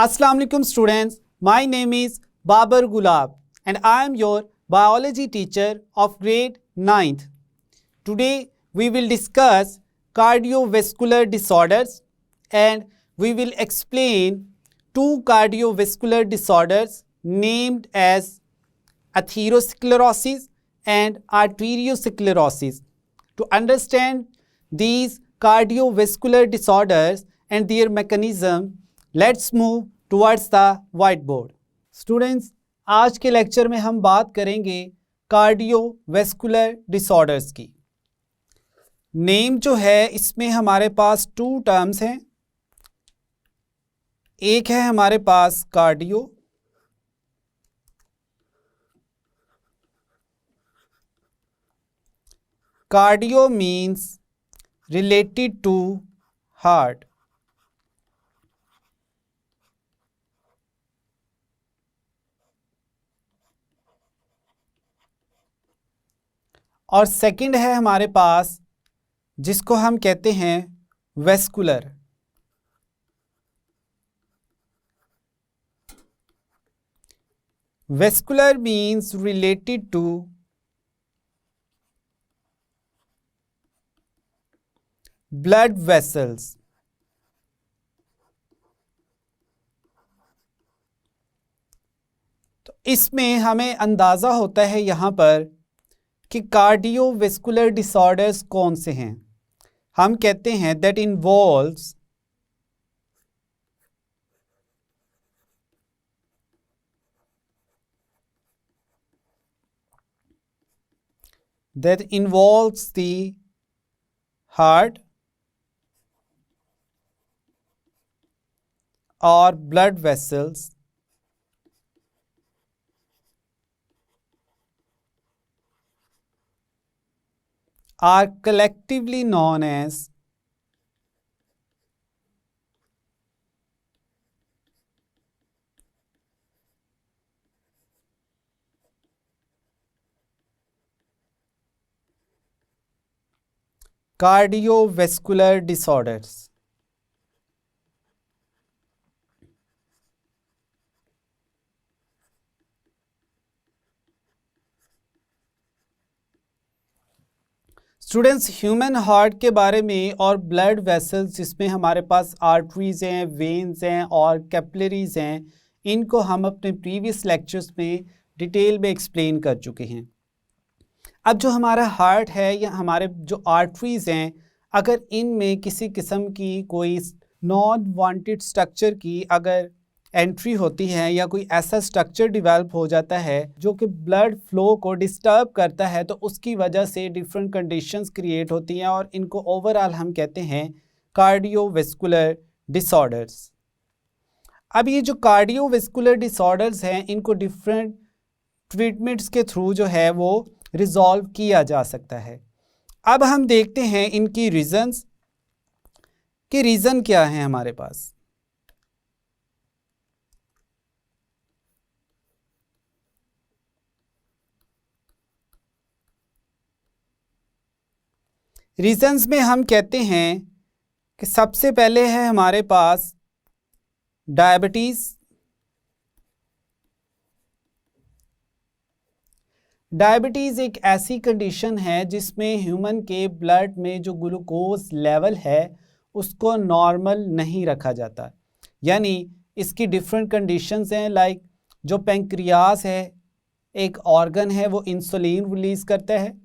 Assalamu alaikum students, my name is Babar Gulab and I am your biology teacher of grade 9th. Today we will discuss cardiovascular disorders and we will explain two cardiovascular disorders named as atherosclerosis and arteriosclerosis. To understand these cardiovascular disorders and their mechanism, let's move towards the whiteboard. Students, आज के lecture में हम बात करेंगे cardiovascular disorders की. Name जो है इसमें हमारे पास टू टर्म्स हैं. एक है हमारे पास cardio, cardio means related to heart. और सेकंड है हमारे पास जिसको हम कहते हैं vascular. Vascular means related to blood vessels. तो इसमें हमें अंदाज़ा होता है यहाँ पर कि कार्डियोवैस्कुलर डिसऑर्डर्स कौन से हैं. हम कहते हैं that involves the heart or blood vessels are collectively known as cardiovascular disorders. Students, human heart के बारे में और ब्लड वेसल्स जिसमें हमारे पास आर्टरीज हैं, वेन्स हैं और कैपिलरीज हैं, इनको हम अपने प्रीवियस लेक्चर्स में डिटेल में एक्सप्लेन कर चुके हैं. अब जो हमारा हार्ट है या हमारे जो आर्टरीज हैं, अगर इनमें किसी किस्म की कोई नॉन वांटेड स्ट्रक्चर की अगर एंट्री होती है या कोई ऐसा स्ट्रक्चर डेवलप हो जाता है जो कि ब्लड फ्लो को डिस्टर्ब करता है, तो उसकी वजह से डिफरेंट कंडीशंस क्रिएट होती हैं और इनको ओवरऑल हम कहते हैं कार्डियोवैस्कुलर डिसऑर्डर्स. अब ये जो कार्डियोवैस्कुलर डिसऑर्डर्स हैं, इनको डिफरेंट ट्रीटमेंट्स के थ्रू जो है वो रिजॉल्व किया जा सकता है. अब हम देखते हैं इनकी रीजंस कि रीज़न क्या है हमारे पास. रीजंस में हम कहते हैं कि सबसे पहले है हमारे पास डायबिटीज़. डायबिटीज़ एक ऐसी कंडीशन है जिसमें ह्यूमन के ब्लड में जो ग्लूकोज लेवल है उसको नॉर्मल नहीं रखा जाता. यानी इसकी डिफरेंट कंडीशंस हैं. लाइक जो पेंक्रियास है, एक ऑर्गन है, वो इंसुलिन रिलीज़ करता है.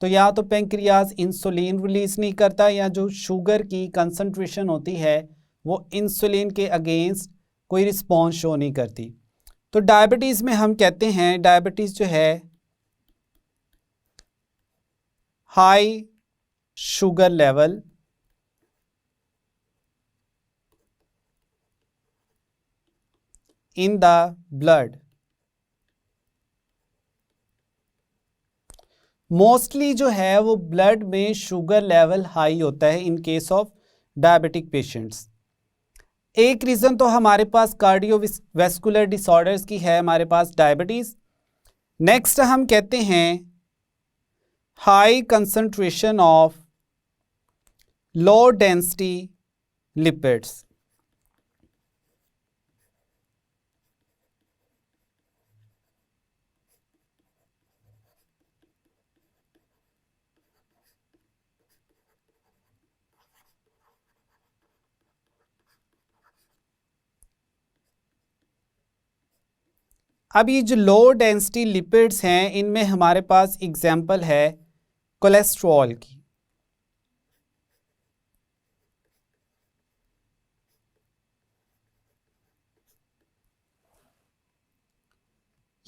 तो या तो पेंक्रियास इंसुलिन रिलीज़ नहीं करता या जो शुगर की कंसंट्रेशन होती है वो इंसुलिन के अगेंस्ट कोई रिस्पॉन्स शो नहीं करती. तो डायबिटीज़ में हम कहते हैं डायबिटीज़ जो है high sugar level in the blood. Mostly जो है वो ब्लड में शुगर लेवल हाई होता है in case of diabetic patients. एक रीज़न तो हमारे पास कार्डियोवैस्कुलर डिसऑर्डर्स की है हमारे पास डायबिटीज़. नेक्स्ट हम कहते हैं high concentration of low density lipids. अब ये जो लो डेंसिटी लिपिड्स हैं इनमें हमारे पास एग्जाम्पल है कोलेस्ट्रॉल की।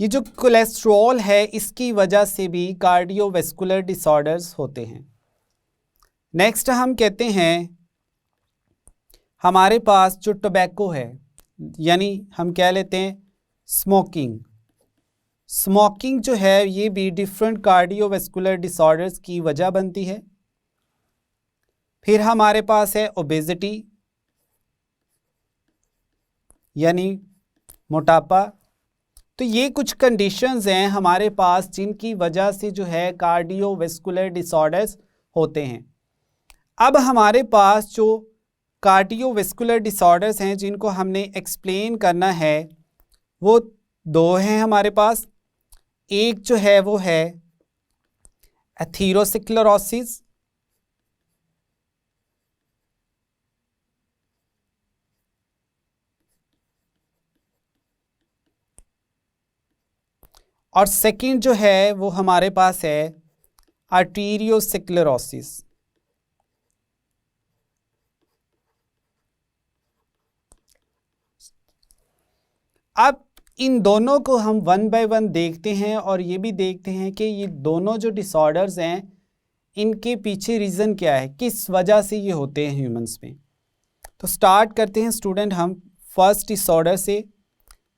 ये जो कोलेस्ट्रॉल है इसकी वजह से भी कार्डियोवैस्कुलर डिसऑर्डर्स होते हैं। नेक्स्ट हम कहते हैं हमारे पास जो टोबैको है, यानी हम कह लेते हैं स्मोकिंग। स्मोकिंग जो है ये भी डिफरेंट कार्डियोवैस्कुलर डिसऑर्डर्स की वजह बनती है। फिर हमारे पास है ओबेसिटी यानी मोटापा। तो ये कुछ कंडीशंस हैं हमारे पास जिनकी वजह से जो है कार्डियोवैस्कुलर डिसऑर्डर्स होते हैं। अब हमारे पास जो कार्डियोवैस्कुलर डिसऑर्डर्स हैं जिनको हमने एक्सप्लेन करना है वो दो हैं हमारे पास। एक जो है वो है एथेरोस्क्लेरोसिस, और सेकंड जो है वो हमारे पास है आर्टीरियोस्क्लेरोसिस। अब इन दोनों को हम वन बाय वन देखते हैं और ये भी देखते हैं कि ये दोनों जो डिसऑर्डर्स हैं इनके पीछे रीज़न क्या है, किस वजह से ये होते हैं ह्यूमंस में। तो स्टार्ट करते हैं स्टूडेंट हम फर्स्ट डिसऑर्डर से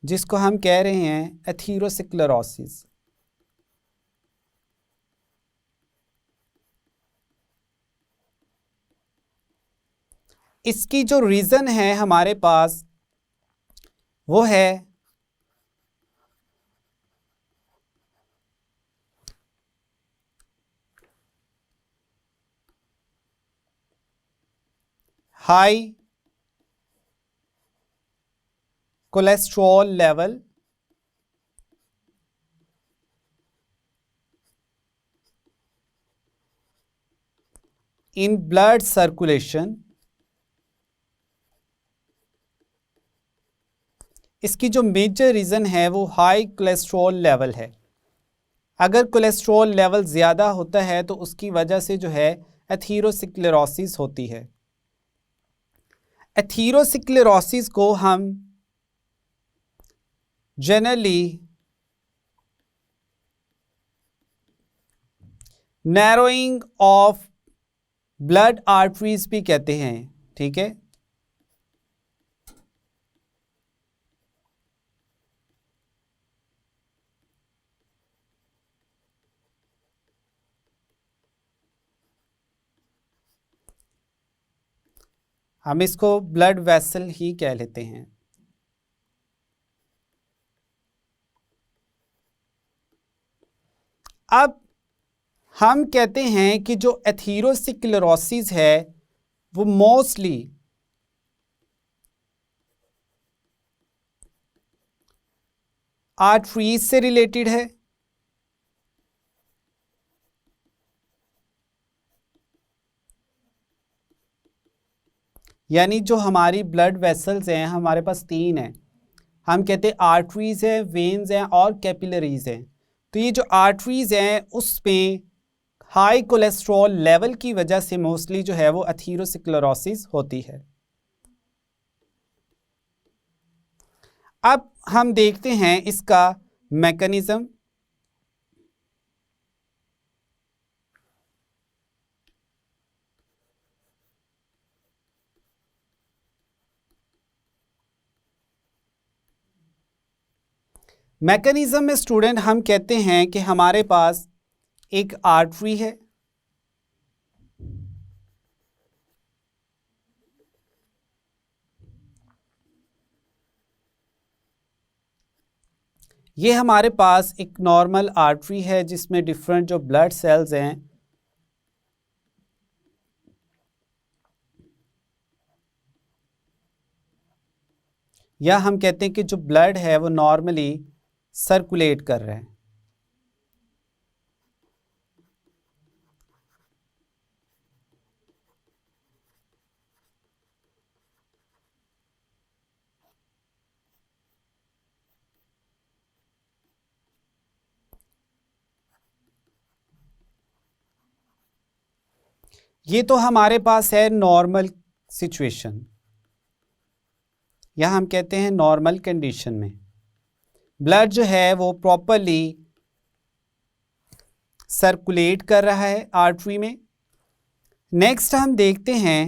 जिसको हम कह रहे हैं एथेरोस्क्लेरोसिस। इसकी जो रीज़न है हमारे पास वो है high cholesterol level in blood circulation. इसकी जो मेजर रीज़न है वो हाई कोलेस्ट्रॉल लेवल है। अगर कोलेस्ट्रॉल लेवल ज़्यादा होता है तो उसकी वजह से जो है एथेरोस्क्लेरोसिस होती है। एथेरोस्क्लेरोसिस को हम generally narrowing of blood arteries भी कहते हैं, ठीक है। हम इसको ब्लड वेसल ही कह लेते हैं। अब हम कहते हैं कि जो एथेरोस्क्लेरोसिस है वो मोस्टली आर्टरीज से रिलेटेड है। यानी जो हमारी ब्लड वेसल्स हैं हमारे पास तीन हैं, हम कहते हैं आर्टरीज हैं, वेन्स हैं और कैपिलरीज हैं। तो ये जो आर्टरीज हैं उसमें हाई कोलेस्ट्रॉल लेवल की वजह से मोस्टली जो है वो एथेरोस्क्लेरोसिस होती है। अब हम देखते हैं इसका मैकेनिज्म। मैकेनिज्म में स्टूडेंट हम कहते हैं कि हमारे पास एक आर्टरी है, ये हमारे पास एक नॉर्मल आर्टरी है जिसमें डिफरेंट जो ब्लड सेल्स हैं या हम कहते हैं कि जो ब्लड है वो नॉर्मली सर्कुलेट कर रहे हैं। ये तो हमारे पास है नॉर्मल सिचुएशन, या हम कहते हैं नॉर्मल कंडीशन में ब्लड जो है वो प्रॉपरली सर्कुलेट कर रहा है आर्टरी में। नेक्स्ट हम देखते हैं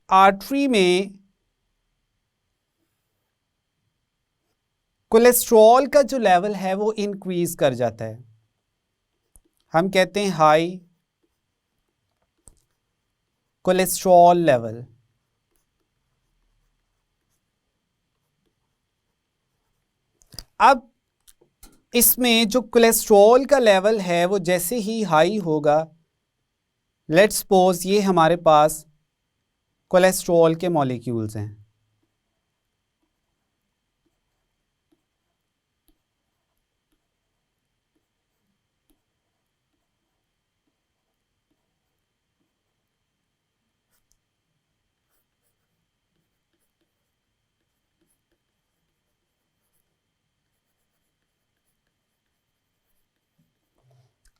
आर्टरी में कोलेस्ट्रॉल का जो लेवल है वो इंक्रीज कर जाता है, हम कहते हैं हाई कोलेस्ट्रॉल लेवल। अब इसमें जो कोलेस्ट्रॉल का लेवल है वो जैसे ही हाई होगा, लेट्स सपोज ये हमारे पास कोलेस्ट्रॉल के मॉलिक्यूल्स हैं,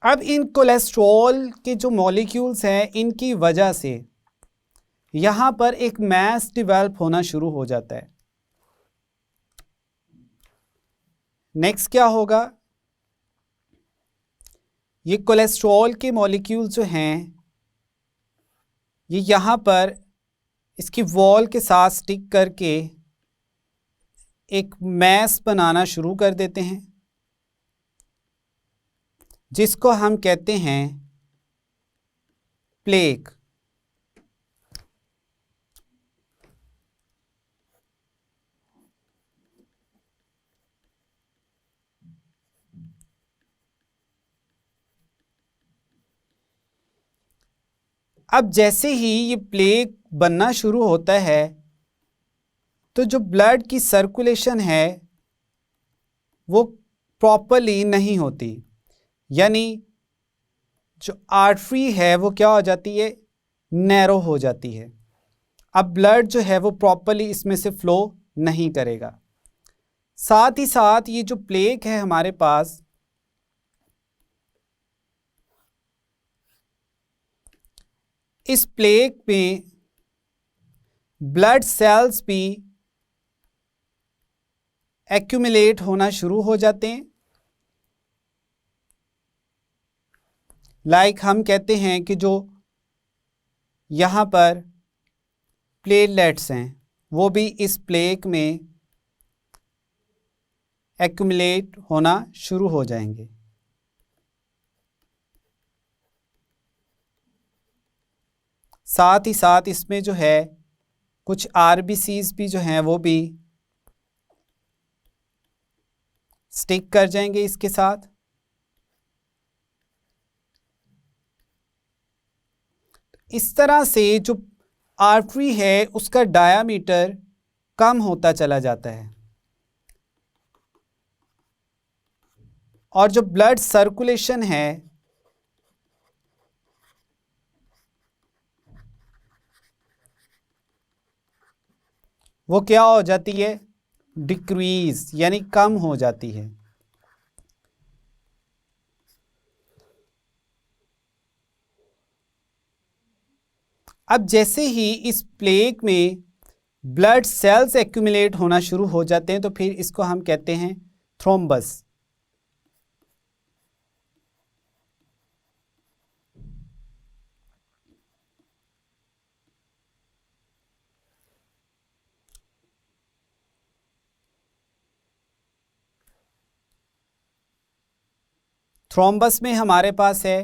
अब इन कोलेस्ट्रॉल के जो मॉलिक्यूल्स हैं इनकी वजह से यहाँ पर एक मैस डेवलप होना शुरू हो जाता है। नेक्स्ट क्या होगा, ये कोलेस्ट्रॉल के मॉलिक्यूल जो हैं ये यहाँ पर इसकी वॉल के साथ स्टिक करके एक मैस बनाना शुरू कर देते हैं, जिसको हम कहते हैं प्लेक। अब जैसे ही ये प्लेक बनना शुरू होता है तो जो ब्लड की सर्कुलेशन है वो प्रॉपरली नहीं होती, यानी जो आर्टरी है वो क्या हो जाती है, नैरो हो जाती है। अब ब्लड जो है वो प्रॉपरली इसमें से फ्लो नहीं करेगा। साथ ही साथ ये जो प्लेक है हमारे पास, इस प्लेक में ब्लड सेल्स भी एक्यूमुलेट होना शुरू हो जाते हैं। लाइक हम कहते हैं कि जो यहाँ पर प्लेटलेट्स हैं वो भी इस प्लेक में एक्यूमुलेट होना शुरू हो जाएंगे। साथ ही साथ इसमें जो है कुछ आरबीसीज भी जो हैं वो भी स्टिक कर जाएंगे इसके साथ। इस तरह से जो आर्टरी है उसका डायामीटर कम होता चला जाता है और जो ब्लड सर्कुलेशन है वो क्या हो जाती है, डिक्रीज, यानी कम हो जाती है। अब जैसे ही इस प्लेक में ब्लड सेल्स एक्यूमुलेट होना शुरू हो जाते हैं तो फिर इसको हम कहते हैं थ्रोम्बस। थ्रोम्बस में हमारे पास है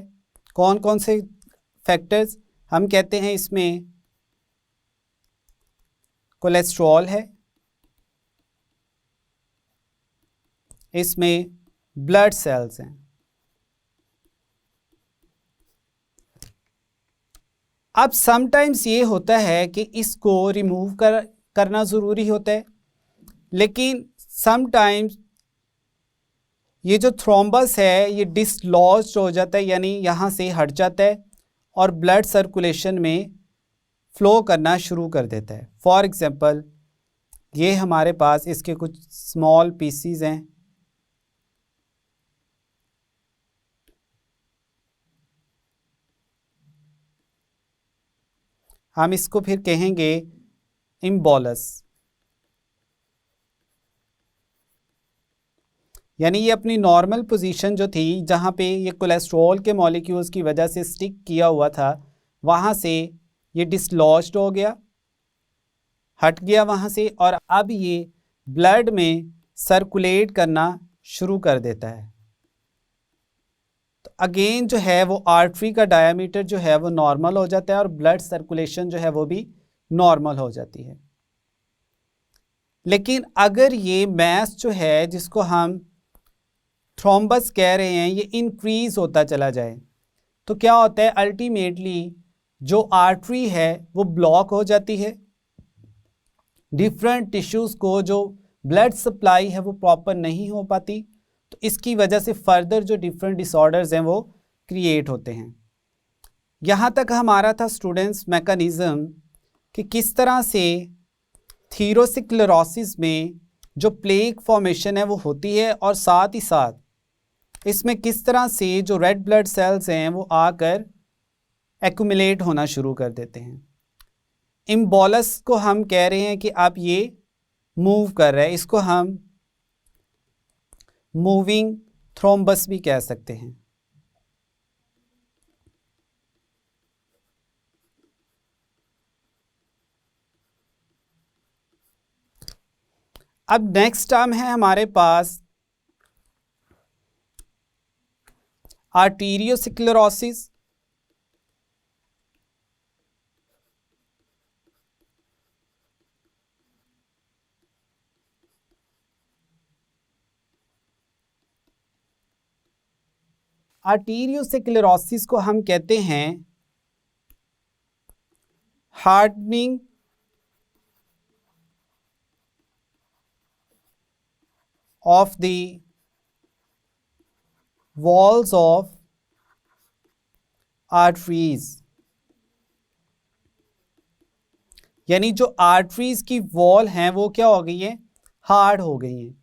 कौन कौन से फैक्टर्स, हम कहते हैं इसमें कोलेस्ट्रॉल है, इसमें ब्लड सेल्स हैं। अब समटाइम्स ये होता है कि इसको रिमूव करना ज़रूरी होता है, लेकिन समटाइम्स ये जो थ्रोम्बस है ये डिसलॉज्ड हो जाता है, यानी यहाँ से हट जाता है और ब्लड सर्कुलेशन में फ़्लो करना शुरू कर देता है। फॉर एग्ज़ाम्पल ये हमारे पास इसके कुछ स्मॉल पीसीज हैं, हम इसको फिर कहेंगे इम्बोलस। यानी ये अपनी नॉर्मल पोजीशन जो थी जहाँ पे ये कोलेस्ट्रॉल के मॉलिक्यूल्स की वजह से स्टिक किया हुआ था, वहाँ से ये डिसलॉज्ड हो गया, हट गया वहाँ से, और अब ये ब्लड में सर्कुलेट करना शुरू कर देता है। तो अगेन जो है वो आर्टरी का डायमीटर जो है वो नॉर्मल हो जाता है और ब्लड सर्कुलेशन जो है वो भी नॉर्मल हो जाती है। लेकिन अगर ये मैस जो है जिसको हम थ्रोम्बस कह रहे हैं ये इंक्रीज होता चला जाए, तो क्या होता है, अल्टीमेटली जो आर्टरी है वो ब्लॉक हो जाती है, डिफरेंट टिश्यूज़ को जो ब्लड सप्लाई है वो प्रॉपर नहीं हो पाती, तो इसकी वजह से फर्दर जो डिफरेंट डिसऑर्डर्स हैं वो क्रिएट होते हैं। यहाँ तक हमारा था स्टूडेंट्स मैकेनिज़्म कि किस तरह से थीरोस्क्लेरोसिस में जो प्लेक फॉर्मेशन है वो होती है, और साथ ही साथ इसमें किस तरह से जो रेड ब्लड सेल्स हैं वो आकर एक्यूमुलेट होना शुरू कर देते हैं। इम्बोलस को हम कह रहे हैं कि अब ये मूव कर रहा है, इसको हम मूविंग थ्रोम्बस भी कह सकते हैं। अब नेक्स्ट टर्म है हमारे पास आर्टीरियोस्क्लेरोसिस। आर्टीरियोस्क्लेरोसिस को हम कहते हैं hardening of the walls of arteries. यानी जो आर्टरीज की वॉल हैं वो क्या हो गई है, हार्ड हो गई हैं।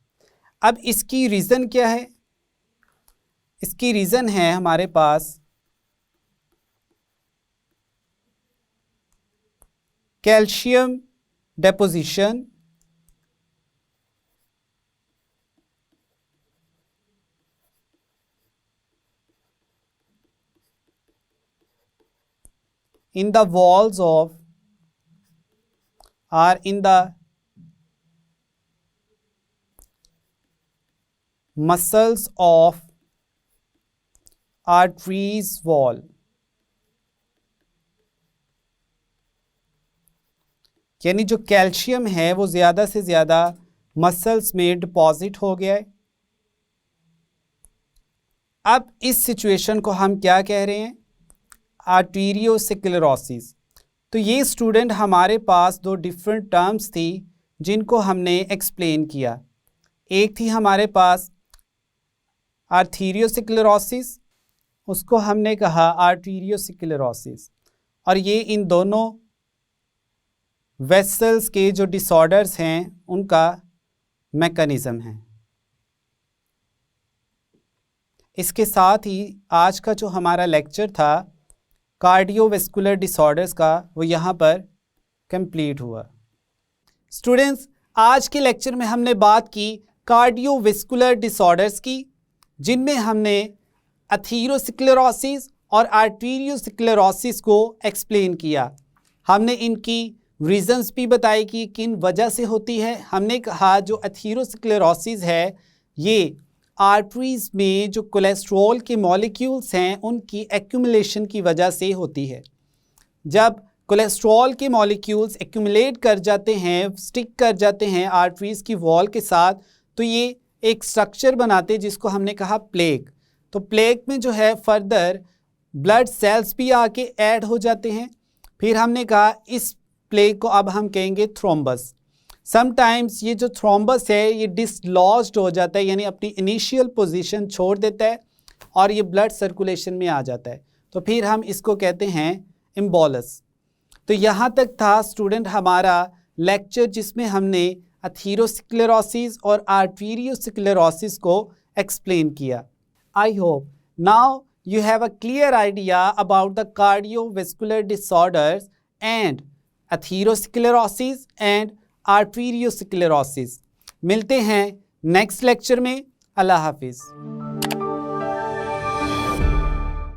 अब इसकी रीज़न क्या है, इसकी रीज़न है हमारे पास calcium deposition in the walls of or in the muscles of arteries wall। यानी जो कैल्शियम है वो ज़्यादा से ज़्यादा मसल्स में डिपॉजिट हो गया है। अब इस सिचुएशन को हम क्या कह रहे हैं, आर्टीरियोस्क्लेरोसिस। तो ये स्टूडेंट हमारे पास दो डिफरेंट टर्म्स थी जिनको हमने एक्सप्लेन किया। एक थी हमारे पास आर्थीरियोस्क्लेरोसिस, उसको हमने कहा आर्टीरियोस्क्लेरोसिस, और ये इन दोनों वेसल्स के जो डिसऑर्डर्स हैं उनका मैकेनिज़्म है। इसके साथ ही आज का जो हमारा लेक्चर था कार्डियोवैस्कुलर डिसऑर्डर्स का वो यहाँ पर कंप्लीट हुआ। स्टूडेंट्स, आज के लेक्चर में हमने बात की कार्डियोवैस्कुलर डिसऑर्डर्स की, जिनमें हमने एथेरोस्क्लेरोसिस और आर्टीरियोस्क्लेरोसिस को एक्सप्लेन किया। हमने इनकी रीजंस भी बताई कि किन वजह से होती है। हमने कहा जो एथेरोस्क्लेरोसिस है ये आर्टरीज में जो कोलेस्ट्रॉल के मॉलिक्यूल्स हैं उनकी एक्यूमुलेशन की वजह से होती है। जब कोलेस्ट्रॉल के मॉलिक्यूल्स एक्यूमुलेट कर जाते हैं, स्टिक कर जाते हैं आर्टरीज की वॉल के साथ, तो ये एक स्ट्रक्चर बनाते जिसको हमने कहा प्लेक। तो प्लेक में जो है फर्दर ब्लड सेल्स भी आके ऐड हो जाते हैं। फिर हमने कहा इस प्लेक को अब हम कहेंगे थ्रोम्बस। समटाइम्स ये जो थ्रोम्बस है ये डिसलॉज्ड हो जाता है, यानी अपनी इनिशियल पोजीशन छोड़ देता है और ये ब्लड सर्कुलेशन में आ जाता है, तो फिर हम इसको कहते हैं इम्बोलस। तो यहाँ तक था स्टूडेंट हमारा लेक्चर जिसमें हमने एथेरोस्क्लेरोसिस और आर्टीरियोस्क्लेरोसिस को एक्सप्लेन किया। I hope now you have a clear idea about the cardiovascular disorders and atherosclerosis and arteriosclerosis. मिलते हैं नेक्स्ट लेक्चर में। अल्लाह हाफिज़।